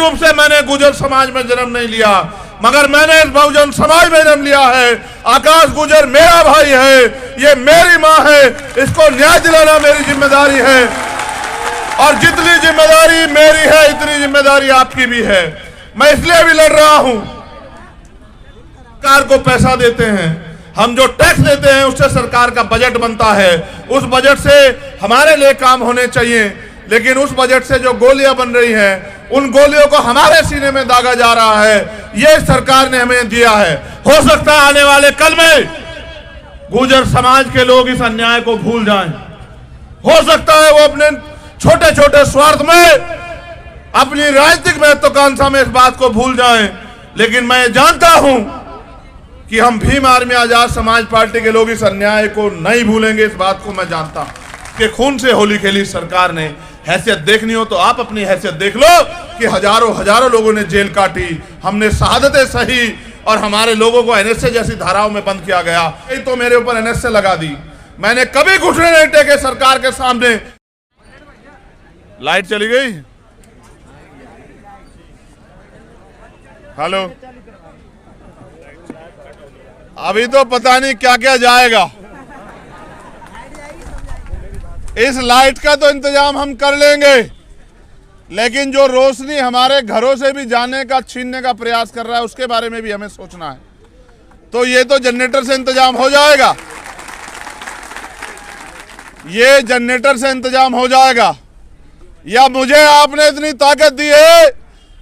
रूप से मैंने गुर्जर समाज में जन्म नहीं लिया, मगर मैंने इस बहुजन समाज में जन्म लिया है। आकाश गुर्जर मेरा भाई है, ये मेरी माँ है, इसको न्याय दिलाना मेरी जिम्मेदारी है। और जितनी जिम्मेदारी मेरी है इतनी जिम्मेदारी आपकी भी है। मैं इसलिए भी लड़ रहा हूं, सरकार को पैसा देते हैं, हम जो टैक्स देते हैं उससे सरकार का बजट बनता है, उस बजट से हमारे लिए काम होने चाहिए। लेकिन उस बजट से जो गोलियां बन रही हैं, उन गोलियों को हमारे सीने में दागा जा रहा है। ये सरकार ने हमें दिया है। हो सकता है आने वाले कल में गुर्जर समाज के लोग इस अन्याय को भूल जाएं। हो सकता है वो अपने छोटे छोटे स्वार्थ में, अपनी राजनीतिक महत्वाकांक्षा में इस बात को भूल जाएं। लेकिन मैं जानता हूं कि हम भीम आर्मी आजाद समाज पार्टी के लोग इस अन्याय को नहीं भूलेंगे। इस बात को मैं जानता हूं कि खून से होली खेली सरकार ने। हैसियत देखनी हो तो आप अपनी हैसियत देख लो कि हजारों लोगों ने जेल काटी, हमने शहादतें सही और हमारे लोगों को एनएसए जैसी धाराओं में बंद किया गया। तो मेरे ऊपर एनएसए लगा दी, मैंने कभी घुटने नहीं टेके सरकार के सामने। लाइट चली गई। हेलो, अभी तो पता नहीं क्या क्या जाएगा। इस लाइट का तो इंतजाम हम कर लेंगे, लेकिन जो रोशनी हमारे घरों से भी जाने का, छीनने का प्रयास कर रहा है, उसके बारे में भी हमें सोचना है। तो ये तो जनरेटर से इंतजाम हो जाएगा, ये जनरेटर से इंतजाम हो जाएगा। या मुझे आपने इतनी ताकत दी है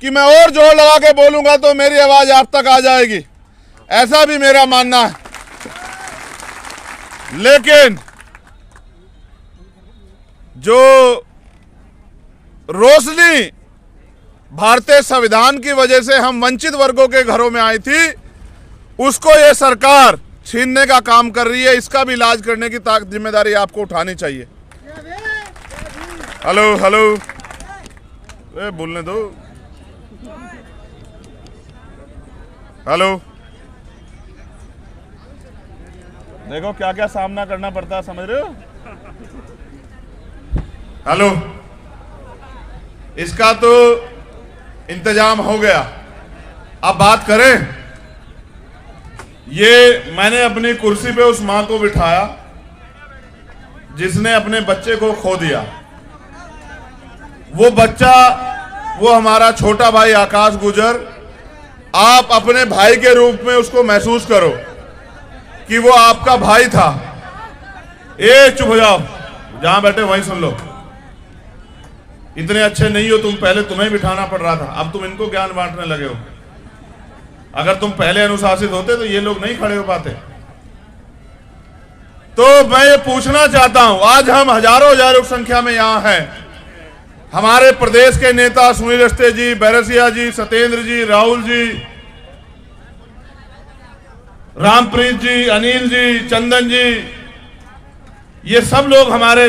कि मैं और जोर लगा के बोलूंगा तो मेरी आवाज आप तक आ जाएगी, ऐसा भी मेरा मानना है। लेकिन जो रोशनी भारतीय संविधान की वजह से हम वंचित वर्गों के घरों में आई थी, उसको ये सरकार छीनने का काम कर रही है। इसका भी इलाज करने की जिम्मेदारी आपको उठानी चाहिए। हेलो हेलो, बोलने दो। हेलो, देखो क्या क्या सामना करना पड़ता है, समझ रहे हो। हेलो, इसका तो इंतजाम हो गया। अब बात करें, ये मैंने अपनी कुर्सी पे उस मां को बिठाया जिसने अपने बच्चे को खो दिया। वो बच्चा, वो हमारा छोटा भाई आकाश गुर्जर, आप अपने भाई के रूप में उसको महसूस करो कि वो आपका भाई था। चुप हो जाओ, जहां बैठे वहीं सुन लो। इतने अच्छे नहीं हो तुम, पहले तुम्हें बिठाना पड़ रहा था, अब तुम इनको ज्ञान बांटने लगे हो। अगर तुम पहले अनुशासित होते तो ये लोग नहीं खड़े हो पाते। तो मैं ये पूछना चाहता हूं, आज हम हजारों संख्या में यहां हैं। हमारे प्रदेश के नेता सुनील अवस्थी जी, बैरसिया जी, सत्येंद्र जी, राहुल जी, रामप्रीत जी, अनिल जी, चंदन जी, ये सब लोग हमारे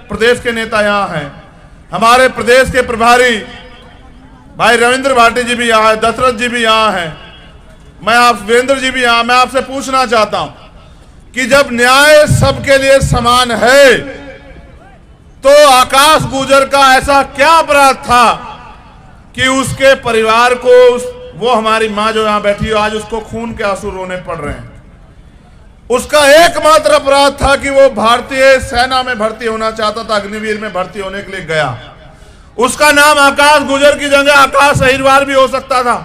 प्रदेश के नेता यहां हैं। हमारे प्रदेश के प्रभारी भाई रविंद्र भाटी जी भी यहाँ है, दशरथ जी भी यहाँ हैं, वीरेंद्र जी भी यहाँ। मैं आपसे पूछना चाहता हूं कि जब न्याय सबके लिए समान है तो आकाश गुर्जर का ऐसा क्या अपराध था कि उसके परिवार को, वो हमारी मां जो यहां बैठी है आज, उसको खून के आंसू रोने पड़ रहे हैं। उसका एकमात्र अपराध था कि वो भारतीय सेना में भर्ती होना चाहता था, अग्निवीर में भर्ती होने के लिए गया। उसका नाम आकाश गुर्जर की जगह आकाश अहिरवार भी हो सकता था,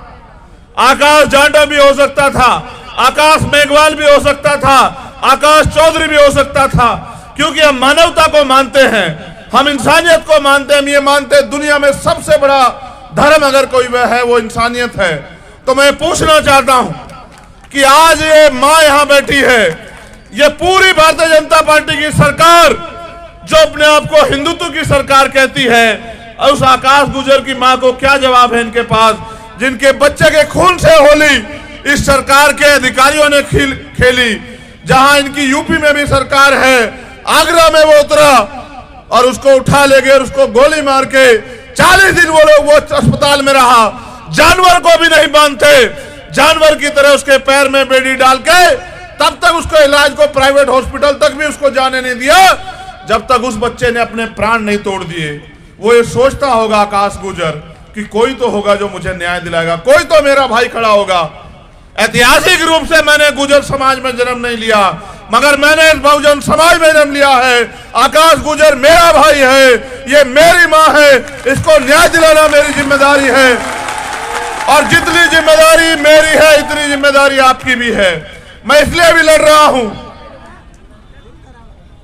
आकाश जांडा भी हो सकता था, आकाश मेघवाल भी हो सकता था, आकाश चौधरी भी हो सकता था। क्योंकि हम मानवता को मानते हैं, हम इंसानियत को मानते हैं। हम ये मानते हैं दुनिया में सबसे बड़ा धर्म अगर कोई वह है वो इंसानियत है। तो मैं पूछना चाहता हूं कि आज ये मां यहां बैठी है, ये पूरी भारतीय जनता पार्टी की सरकार जो अपने आप को हिंदुत्व की सरकार कहती है, और उस आकाश गुर्जर की मां को क्या जवाब है इनके पास, जिनके बच्चे के खून से होली इस सरकार के अधिकारियों ने खेली। जहां इनकी यूपी में भी सरकार है, आगरा में वो उतरा और उसको उठा ले गए और उसको गोली मार के 40 दिन वो लोग वो अस्पताल में रहा। जानवर को भी नहीं बांधते, जानवर की तरह उसके पैर में बेड़ी डाल के तब तक उसको इलाज को प्राइवेट हॉस्पिटल तक भी उसको जाने नहीं दिया जब तक उस बच्चे ने अपने प्राण नहीं तोड़ दिए। वो ये सोचता होगा आकाश गुर्जर कि कोई तो होगा जो मुझे न्याय दिलाएगा, कोई तो मेरा भाई खड़ा होगा। ऐतिहासिक रूप से मैंने गुर्जर समाज में जन्म नहीं लिया, मगर मैंने इस बहुजन समाज में जन्म लिया है। आकाश गुर्जर मेरा भाई है, ये मेरी माँ है, इसको न्याय दिलाना मेरी जिम्मेदारी है। और जितनी जिम्मेदारी मेरी है इतनी जिम्मेदारी आपकी भी है। मैं इसलिए भी लड़ रहा हूं,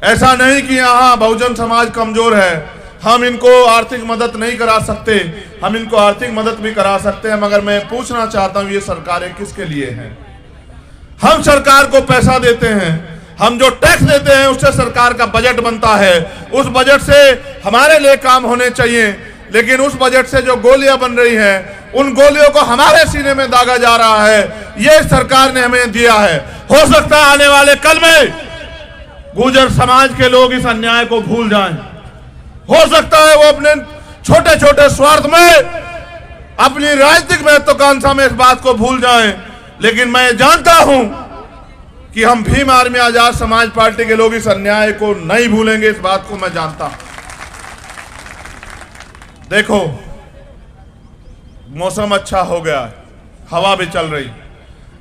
ऐसा नहीं कि यहां बहुजन समाज कमजोर है, हम इनको आर्थिक मदद नहीं करा सकते, हम इनको आर्थिक मदद भी करा सकते हैं। मगर मैं पूछना चाहता हूं, ये सरकारें किसके लिए हैं? हम सरकार को पैसा देते हैं, हम जो टैक्स देते हैं उससे सरकार का बजट बनता है, उस बजट से हमारे लिए काम होने चाहिए। लेकिन उस बजट से जो गोलियां बन रही हैं, उन गोलियों को हमारे सीने में दागा जा रहा है। ये सरकार ने हमें दिया है। हो सकता है आने वाले कल में गुर्जर समाज के लोग इस अन्याय को भूल जाएं, हो सकता है वो अपने छोटे छोटे स्वार्थ में, अपनी राजनीतिक महत्वाकांक्षा में इस बात को भूल जाएं। लेकिन मैं जानता हूं कि हम भीम आर्मी आजाद समाज पार्टी के लोग इस अन्याय को नहीं भूलेंगे, इस बात को मैं जानता हूं। देखो, मौसम अच्छा हो गया, हवा भी चल रही,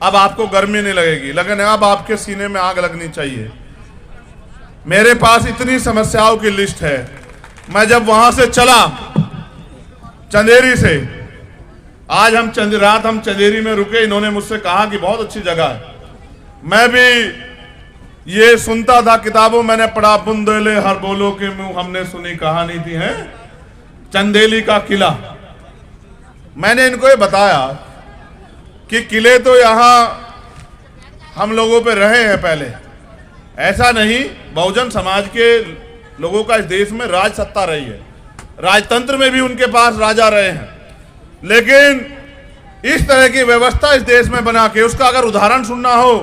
अब आपको गर्मी नहीं लगेगी, लेकिन अब आपके सीने में आग लगनी चाहिए। मेरे पास इतनी समस्याओं की लिस्ट है। मैं जब वहां से चला चंदेरी से, आज हम रात हम चंदेरी में रुके, इन्होंने मुझसे कहा कि बहुत अच्छी जगह है। मैं भी ये सुनता था, किताबों मैंने पढ़ा, बुंदेले हर बोलो के मुंह हमने सुनी कहानी थी, है चंदेली का किला। मैंने इनको ये बताया कि किले तो यहां हम लोगों पे रहे हैं पहले, ऐसा नहीं, बहुजन समाज के लोगों का इस देश में राज सत्ता रही है, राजतंत्र में भी उनके पास राजा रहे हैं। लेकिन इस तरह की व्यवस्था इस देश में बना के, उसका अगर उदाहरण सुनना हो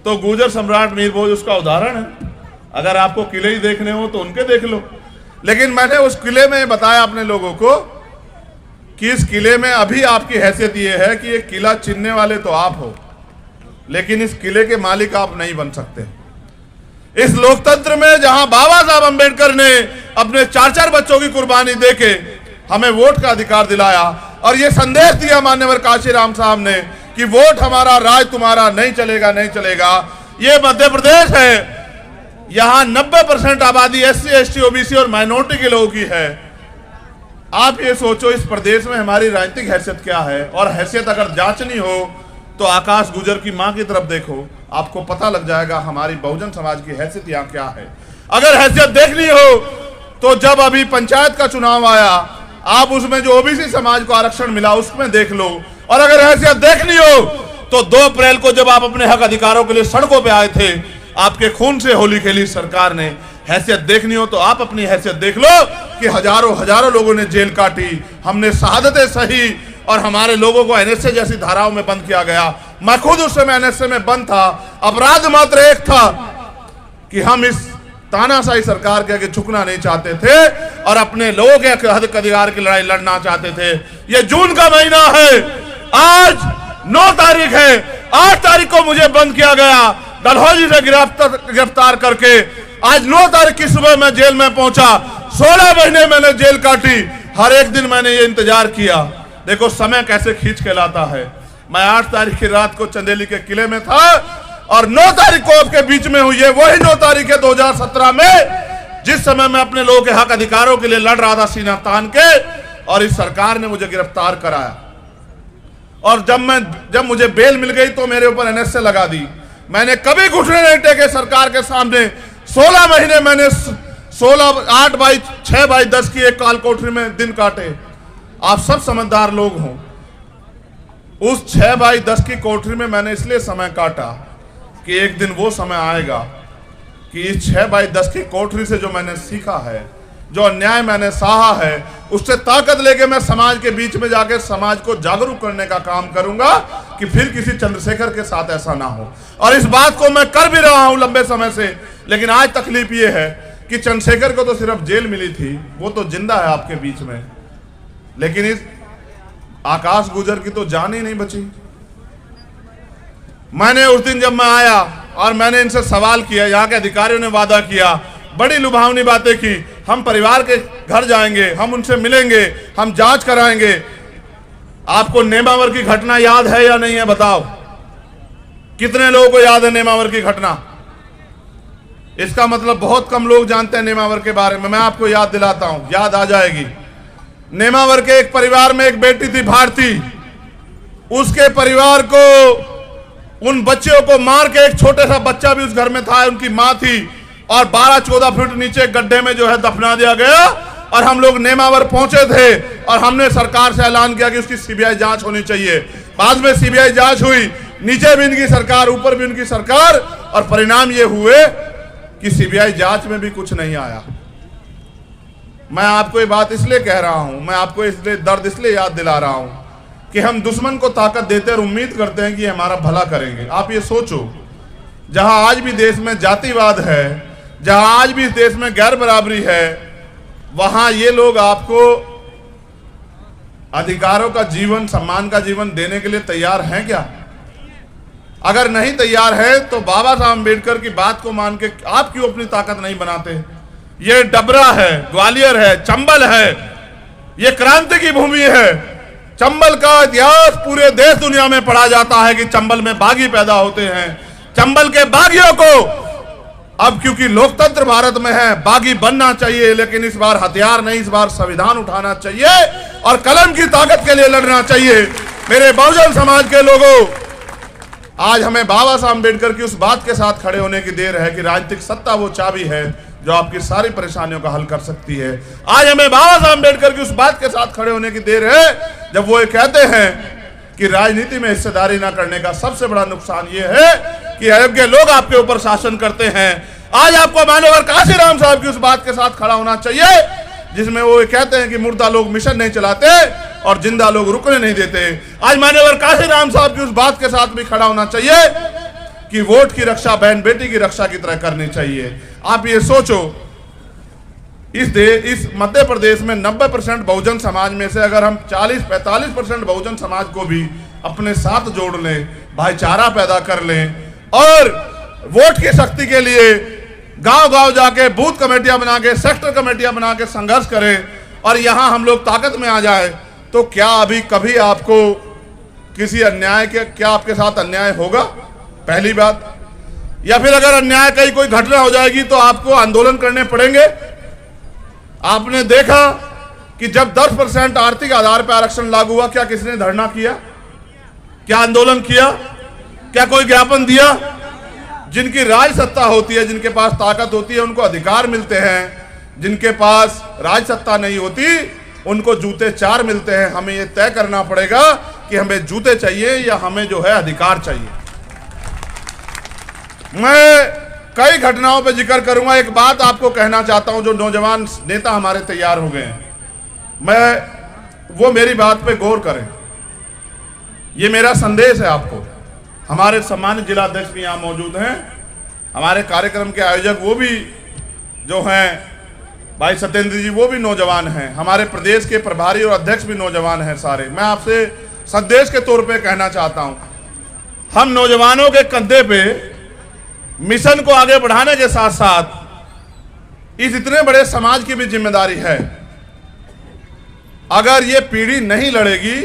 तो गुर्जर सम्राट मीर भोज उसका उदाहरण है। अगर आपको किले ही देखने हो तो उनके देख लो। लेकिन मैंने उस किले में बताया अपने लोगों को कि इस किले में अभी आपकी हैसियत ये है कि ये किला छीनने वाले तो आप हो, लेकिन इस किले के मालिक आप नहीं बन सकते। इस लोकतंत्र में जहां बाबा साहब अंबेडकर ने अपने 4-4 बच्चों की कुर्बानी देके हमें वोट का अधिकार दिलाया और ये संदेश दिया मान्यवर काशीराम साहब ने कि वोट हमारा, राज तुम्हारा, नहीं चलेगा, नहीं चलेगा। ये मध्य प्रदेश है, यहां 90% आबादी SC, ST, OBC और माइनॉरिटी के लोगों की है। आप ये सोचो इस प्रदेश में हमारी राजनीतिक हैसियत क्या है, और हैसियत अगर जांचनी हो तो आकाश गुर्जर की मां की तरफ देखो, आपको पता लग जाएगा हमारी बहुजन समाज की हैसियत यहाँ क्या है। अगर हैसियत देखनी हो तो जब अभी पंचायत का चुनाव आया, आप उसमें जो OBC समाज को आरक्षण मिला उसमें देख लो। और अगर हैसियत देखनी हो तो 2 अप्रैल को जब आप अपने हक अधिकारों के लिए सड़कों पे आए थे, आपके खून से होली खेली सरकार ने। हैसियत देखनी हो तो आप अपनी हैसियत देख लो कि हजारों लोगों ने जेल काटी, हमने शहादतें सही और हमारे लोगों को NSA जैसी धाराओं में बंद किया गया। मैं खुद उस समय NSA में बंद था। अपराध मात्र एक था कि हम इस तानाशाही सरकार के आगे झुकना नहीं चाहते थे और अपने लोगों के हक अधिकार की लड़ाई लड़ना चाहते थे। ये जून का महीना है, आज 9 तारीख है, 8 तारीख को मुझे बंद किया गया डलहौजी से गिरफ्तार करके। आज 9 तारीख की सुबह मैं जेल में पहुंचा, 16 महीने मैंने जेल काटी, हर एक दिन मैंने ये इंतजार किया। देखो समय कैसे खींच के लाता है। मैं 8 तारीख की रात को चंदेली के किले में था और 9 तारीख को आपके बीच में हुई है। वही 9 तारीख है 2017 में, जिस समय मैं अपने लोगों के हक अधिकारों के लिए लड़ रहा था सीना तान के, और इस सरकार ने मुझे गिरफ्तार कराया। और जब मुझे बेल मिल गई तो मेरे ऊपर NSA लगा दी। मैंने कभी घुटने नहीं टेके सरकार के सामने। 16 महीने मैंने 6x10 की एक काल कोठरी में दिन काटे। आप सब समझदार लोग हों, उस 6x10 की कोठरी में मैंने इसलिए समय काटा कि एक दिन वो समय आएगा कि इस 6x10 की कोठरी से जो मैंने सीखा है, जो अन्याय मैंने सहा है, उससे ताकत लेके मैं समाज के बीच में जाके समाज को जागरूक करने का काम करूंगा कि फिर किसी चंद्रशेखर के साथ ऐसा ना हो। और इस बात को मैं कर भी रहा हूं लंबे समय से। लेकिन आज तकलीफ ये है कि चंद्रशेखर को तो सिर्फ जेल मिली थी, वो तो जिंदा है आपके बीच में, लेकिन इस आकाश गुर्जर की तो जान ही नहीं बची। मैंने उस दिन जब मैं आया और मैंने इनसे सवाल किया, यहाँ के अधिकारियों ने वादा किया, बड़ी लुभावनी बातें की हम परिवार के घर जाएंगे, हम उनसे मिलेंगे, हम जांच कराएंगे। आपको नेमावर की घटना याद है या नहीं है बताओ? कितने लोगों को याद है नेमावर की घटना? इसका मतलब बहुत कम लोग जानते हैं नेमावर के बारे में। मैं आपको याद दिलाता हूं, याद आ जाएगी। नेमावर के एक परिवार में एक बेटी थी भारती। उसके परिवार को, उन बच्चों को मार के, एक छोटा सा बच्चा भी उस घर में था, उनकी मां थी, और 12-14 फुट नीचे गड्ढे में जो है दफना दिया गया। और हम लोग नेमावर पहुंचे थे और हमने सरकार से ऐलान किया कि उसकी सीबीआई जांच होनी चाहिए। बाद में सीबीआई जांच हुई, नीचे भी इनकी सरकार, ऊपर भी इनकी सरकार, और परिणाम ये हुए कि सीबीआई जांच में भी कुछ नहीं आया। मैं आपको ये बात इसलिए कह रहा हूं, मैं आपको इसलिए दर्द इसलिए याद दिला रहा हूं कि हम दुश्मन को ताकत देते और उम्मीद करते हैं कि हमारा भला करेंगे। आप ये सोचो, जहां आज भी देश में जातिवाद है, जहां आज भी इस देश में गैर बराबरी है, वहां ये लोग आपको अधिकारों का जीवन, सम्मान का जीवन देने के लिए तैयार हैं क्या? अगर नहीं तैयार है तो बाबा साहब अम्बेडकर की बात को मान के आप क्यों अपनी ताकत नहीं बनाते? ये डबरा है, ग्वालियर है, चंबल है, ये क्रांति की भूमि है। चंबल का इतिहास पूरे देश दुनिया में पढ़ा जाता है कि चंबल में बागी पैदा होते हैं। चंबल के बागियों को अब क्योंकि लोकतंत्र भारत में है, बागी बनना चाहिए, लेकिन इस बार हथियार नहीं, इस बार संविधान उठाना चाहिए और कलम की ताकत के लिए लड़ना चाहिए। मेरे बहुजन समाज के लोगों, आज हमें बाबा साहब अम्बेडकर की उस बात के साथ खड़े होने की देर है कि राजनीतिक सत्ता वो चाबी है जो आपकी सारी परेशानियों का हल कर सकती है। आज हमें बाबा साहब अम्बेडकर की उस बात के साथ खड़े होने की देर है जब वो ये कहते हैं कि राजनीति में हिस्सेदारी ना करने का सबसे बड़ा नुकसान ये है कि अयोग्य लोग आपके ऊपर शासन करते हैं। आज आपको मान्यवर काशीराम साहब की उस बात के साथ खड़ा होना चाहिए जिसमें वो ये कहते हैं कि मुर्दा लोग मिशन नहीं चलाते और जिंदा लोग रुकने नहीं देते। आज मान्यवर काशीराम साहब की उस बात के साथ भी खड़ा होना चाहिए कि वोट की रक्षा बहन बेटी की रक्षा की तरह करनी चाहिए। आप ये सोचो, इस मध्य प्रदेश में 90% बहुजन समाज में से अगर हम 40-45% बहुजन समाज को भी अपने साथ जोड़ लें, भाईचारा पैदा कर लें और वोट की शक्ति के लिए गांव-गांव जाके बूथ कमेटियां बना के, सेक्टर कमेटियां बना के संघर्ष करें और यहां हम लोग ताकत में आ जाए, तो क्या अभी कभी आपको किसी अन्याय के, क्या आपके साथ अन्याय होगा? पहली बात। या फिर अगर अन्याय की कोई घटना हो जाएगी तो आपको आंदोलन करने पड़ेंगे। आपने देखा कि जब 10% आर्थिक आधार पर आरक्षण लागू हुआ, क्या किसने धरना किया? क्या आंदोलन किया? क्या कोई ज्ञापन दिया? जिनकी राज सत्ता होती है, जिनके पास ताकत होती है, उनको अधिकार मिलते हैं। जिनके पास राज सत्ता नहीं होती उनको जूते 4 मिलते हैं। हमें यह तय करना पड़ेगा कि हमें जूते चाहिए या हमें जो है अधिकार चाहिए। मैं कई घटनाओं पर जिक्र करूंगा। एक बात आपको कहना चाहता हूं, जो नौजवान नेता हमारे तैयार हो गए हैं, वो मेरी बात पे गौर करें। ये मेरा संदेश है आपको। हमारे सम्मानित जिला अध्यक्ष भी यहाँ मौजूद हैं, हमारे कार्यक्रम के आयोजक वो भी जो हैं भाई सत्येंद्र जी, वो भी नौजवान हैं, हमारे प्रदेश के प्रभारी और अध्यक्ष भी नौजवान हैं सारे। मैं आपसे संदेश के तौर पे कहना चाहता हूं, हम नौजवानों के कंधे पे मिशन को आगे बढ़ाने के साथ साथ इस इतने बड़े समाज की भी जिम्मेदारी है। अगर ये पीढ़ी नहीं लड़ेगी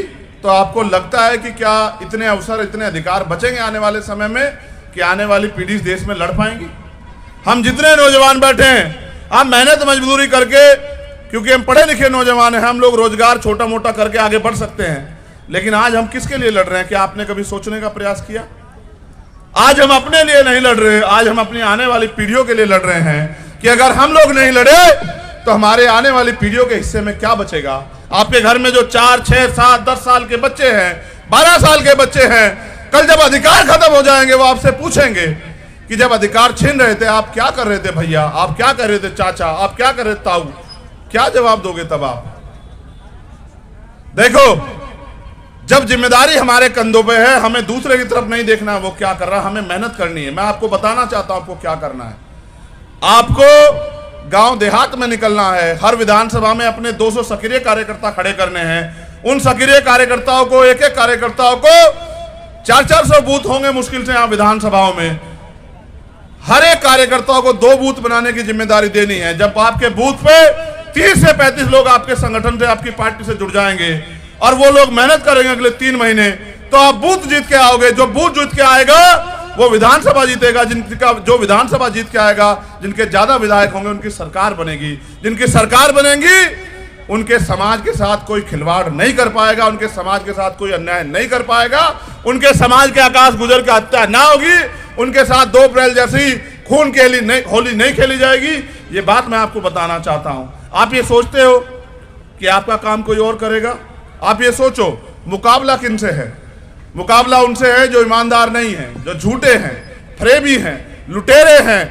तो आपको लगता है कि क्या इतने अवसर, इतने अधिकार बचेंगे आने वाले समय में कि आने वाली पीढ़ी इस देश में लड़ पाएंगी? हम जितने नौजवान बैठे हैं, हम मेहनत मजदूरी करके, क्योंकि हम पढ़े लिखे नौजवान हैं, हम लोग रोजगार छोटा मोटा करके आगे बढ़ सकते हैं। लेकिन आज हम किसके लिए लड़ रहे हैं? क्या आपने कभी सोचने का प्रयास किया? आज हम अपने लिए नहीं लड़ रहे, आज हम अपनी आने वाली पीढ़ियों के लिए लड़ रहे हैं कि अगर हम लोग नहीं लड़े तो हमारे आने वाली पीढ़ियों के हिस्से में क्या बचेगा? आपके घर में जो 4, 6, 7, 10 साल के बच्चे हैं, 12 साल के बच्चे हैं, कल जब अधिकार खत्म हो जाएंगे वो आपसे पूछेंगे कि जब अधिकार छीन रहे थे आप क्या कर रहे थे भैया, आप क्या कर रहे थे चाचा, आप क्या कर रहे थे ताऊ? क्या जवाब दोगे तब आप? देखो, जब जिम्मेदारी हमारे कंधों पे है, हमें दूसरे की तरफ नहीं देखना है वो क्या कर रहा है, हमें मेहनत करनी है। मैं आपको बताना चाहता हूं आपको क्या करना है। आपको गांव देहात में निकलना है, हर विधानसभा में अपने 200 सक्रिय कार्यकर्ता खड़े करने हैं। उन सक्रिय कार्यकर्ताओं को, एक एक कार्यकर्ताओं को 400-400 बूथ होंगे मुश्किल से यहाँ विधानसभाओं में। हर एक कार्यकर्ताओं को 2 बूथ बनाने की जिम्मेदारी देनी है। जब आपके बूथ पे 30 से 35 लोग आपके संगठन से, आपकी पार्टी से जुड़ जाएंगे और वो लोग मेहनत करेंगे अगले 3 महीने, तो आप बूथ जीत के आओगे। जो बूथ जीत के आएगा वो विधानसभा जीतेगा। जिनका जो विधानसभा जीत के आएगा, जिनके ज्यादा विधायक होंगे, उनकी सरकार बनेगी। जिनकी सरकार बनेगी उनके समाज के साथ कोई खिलवाड़ नहीं कर पाएगा, उनके समाज के साथ कोई अन्याय नहीं कर पाएगा, उनके समाज के आकाश गुजर के हत्या ना होगी, उनके साथ 2 अप्रैल जैसी खून की होली नहीं खेली जाएगी। ये बात मैं आपको बताना चाहता हूं। आप ये सोचते हो कि आपका काम कोई और करेगा? आप ये सोचो, मुकाबला किनसे है? मुकाबला उनसे है जो ईमानदार नहीं है, जो झूठे हैं, फरेबी हैं, लुटेरे हैं,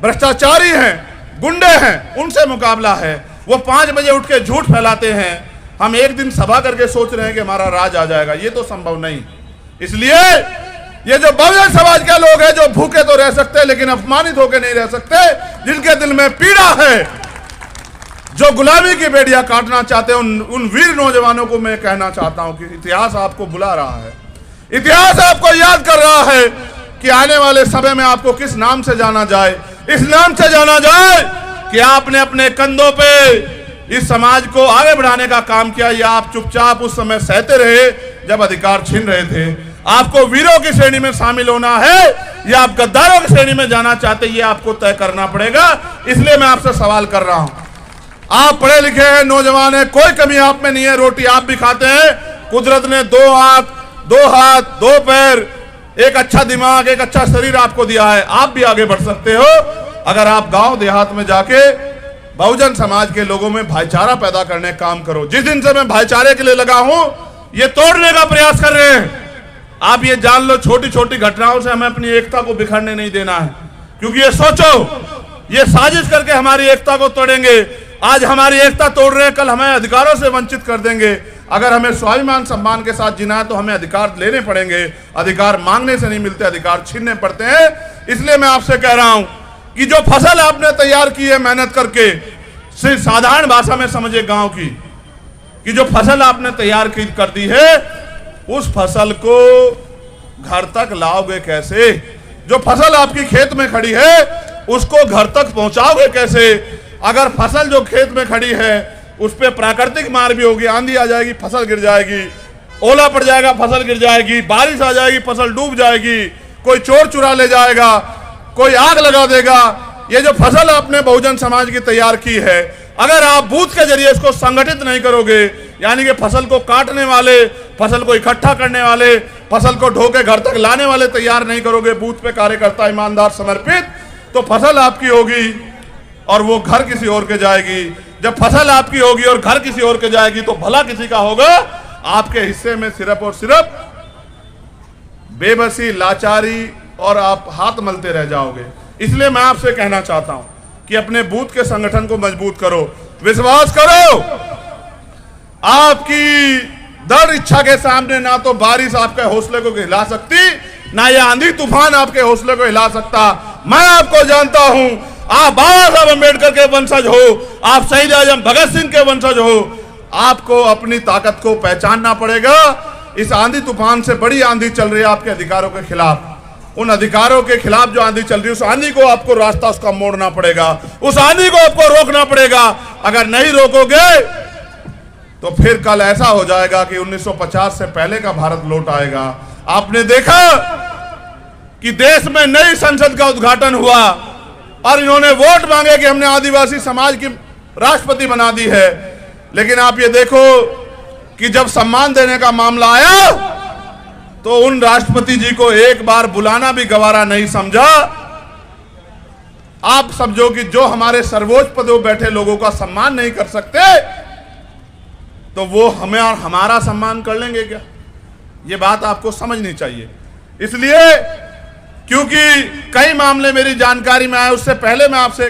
भ्रष्टाचारी हैं, गुंडे हैं, उनसे मुकाबला है। वो 5 बजे उठ के झूठ फैलाते हैं। हम एक दिन सभा करके सोच रहे हैं कि हमारा राज आ जाएगा, ये तो संभव नहीं। इसलिए ये जो बहुजन समाज के लोग हैं, जो भूखे तो रह सकते हैं लेकिन अपमानित होकर नहीं रह सकते, जिनके दिल में पीड़ा है, जो गुलामी की बेड़ियां काटना चाहते हैं, उन वीर नौजवानों को मैं कहना चाहता हूं कि इतिहास आपको बुला रहा है, इतिहास आपको याद कर रहा है कि आने वाले समय में आपको किस नाम से जाना जाए। इस नाम से जाना जाए कि आपने अपने कंधों पे इस समाज को आगे बढ़ाने का काम किया, या आप चुपचाप उस समय सहते रहे जब अधिकार छीन रहे थे। आपको वीरों की श्रेणी में शामिल होना है या आप गद्दारों की श्रेणी में जाना चाहते, ये आपको तय करना पड़ेगा। इसलिए मैं आपसे सवाल कर रहा हूं। आप पढ़े लिखे हैं, नौजवान हैं, कोई कमी आप में नहीं है, रोटी आप भी खाते हैं। कुदरत ने 2 आंख, 2 हाथ, 2 पैर, एक अच्छा दिमाग, एक अच्छा शरीर आपको दिया है। आप भी आगे बढ़ सकते हो अगर आप गांव देहात में जाके बहुजन समाज के लोगों में भाईचारा पैदा करने का काम करो। जिस दिन से मैं भाईचारे के लिए लगा हूं, ये तोड़ने का प्रयास कर रहे हैं। आप ये जान लो, छोटी छोटी घटनाओं से हमें अपनी एकता को बिखरने नहीं देना है, क्योंकि ये सोचो, ये साजिश करके हमारी एकता को तोड़ेंगे। आज हमारी एकता तोड़ रहे हैं, कल हमें अधिकारों से वंचित कर देंगे। अगर हमें स्वाभिमान सम्मान के साथ जीना है तो हमें अधिकार लेने पड़ेंगे। अधिकार मांगने से नहीं मिलते, अधिकार छीनने पड़ते हैं। इसलिए मैं आपसे कह रहा हूं कि जो फसल आपने तैयार की है मेहनत करके, सिर्फ साधारण भाषा में समझे गांव की, कि जो फसल आपने तैयार कर दी है, उस फसल को घर तक लाओगे कैसे? जो फसल आपकी खेत में खड़ी है उसको घर तक पहुंचाओगे कैसे? अगर फसल जो खेत में खड़ी है उस पर प्राकृतिक मार भी होगी, आंधी आ जाएगी, फसल गिर जाएगी, ओला पड़ जाएगा, फसल गिर जाएगी, बारिश आ जाएगी, फसल डूब जाएगी, कोई चोर चुरा ले जाएगा, कोई आग लगा देगा। ये जो फसल आपने बहुजन समाज की तैयार की है, अगर आप बूथ के जरिए इसको संगठित नहीं करोगे, यानी कि फसल को काटने वाले, फसल को इकट्ठा करने वाले, फसल को ढो के घर तक लाने वाले तैयार नहीं करोगे, बूथ पे कार्यकर्ता ईमानदार समर्पित, तो फसल आपकी होगी और वो घर किसी और के जाएगी। जब फसल आपकी होगी और घर किसी और के जाएगी तो भला किसी का होगा। आपके हिस्से में सिर्फ और सिर्फ बेबसी, लाचारी और आप हाथ मलते रह जाओगे। इसलिए मैं आपसे कहना चाहता हूं कि अपने बूथ के संगठन को मजबूत करो, विश्वास करो। आपकी दृढ़ इच्छा के सामने ना तो बारिश आपके हौसले को हिला सकती, ना ये आंधी तूफान आपके हौसले को हिला सकता। मैं आपको जानता हूं, आप बाबा साहब अम्बेडकर के वंशज हो, आप शहीद आजम भगत सिंह के वंशज हो। आपको अपनी ताकत को पहचानना पड़ेगा। इस आंधी तूफान से बड़ी आंधी चल रही है आपके अधिकारों के खिलाफ। उन अधिकारों के खिलाफ जो आंधी चल रही है, उस आंधी को आपको रास्ता उसका मोड़ना पड़ेगा, उस आंधी को आपको रोकना पड़ेगा। अगर नहीं रोकोगे तो फिर कल ऐसा हो जाएगा कि 1950 से पहले का भारत लौट आएगा। आपने देखा कि देश में नई संसद का उद्घाटन हुआ और इन्होंने वोट मांगे कि हमने आदिवासी समाज की राष्ट्रपति बना दी है, लेकिन आप ये देखो कि जब सम्मान देने का मामला आया तो उन राष्ट्रपति जी को एक बार बुलाना भी गवारा नहीं समझा। आप समझो कि जो हमारे सर्वोच्च पदों बैठे लोगों का सम्मान नहीं कर सकते तो वो हमें और हमारा सम्मान कर लेंगे क्या? ये बात आपको समझनी चाहिए। इसलिए क्योंकि कई मामले मेरी जानकारी में आए, उससे पहले मैं आपसे